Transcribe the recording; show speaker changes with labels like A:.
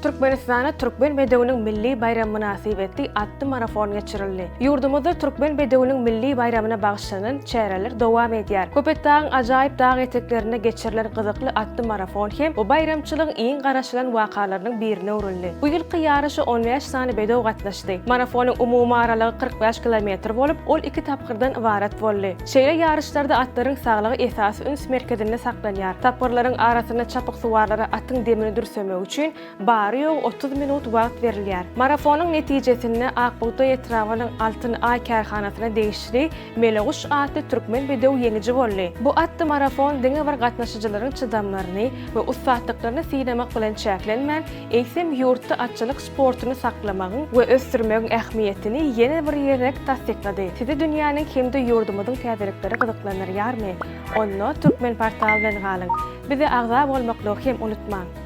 A: Türkmenistan'a Türkmen Bedewi'nin milli bayram münasibetli atlı marafon geçirildi. Yurdumuzda Türkmen Bedewi'nin milli bayramına bagışlanan çäreler dowam edýär. Köpetdağın ajaýyp dağ eteklerine geçirilen gyzykly atlı marafon hem bu bayramçylygyň iň garaşylan wakalarynyň birine urildi. Bu ýylky ýarışy 15 sany bedew gatnaşdy. Marafonyň umumy aralygy 45 km bolup, ol 2 tapgyrdan ibarat boldy. Şeýle ýarışlarda atlaryň saglygy esasy üns merkezinde saklanýar. Tapgyrlaryň arasyna çapyk suwarlara atyň demini dürsömek üçin 30 minut wagt berilýär. Marafonyň netijesinde Akbuğday etrawynyň Altyn Ay kärhanasyna değişli Meleguş atly Türkmen bedew ýeňiji boldy. Bu atly marafon diňe bir gatnaşyjylaryň çydamlaryny we ustatlyklaryny synamak bilen çäklenmän, eýsem ýurtda atçylyk sportuny saklamagyň we ösdürmegiň ähmiýetini ýene bir ýerek tasdiklady. Sizi dünýäniň hemde ýurdumyzyň täzelikleri gyzyklanýarmy? Onu Türkmen portalynyň galyň. Bize agza bolmakly hem unutmaň.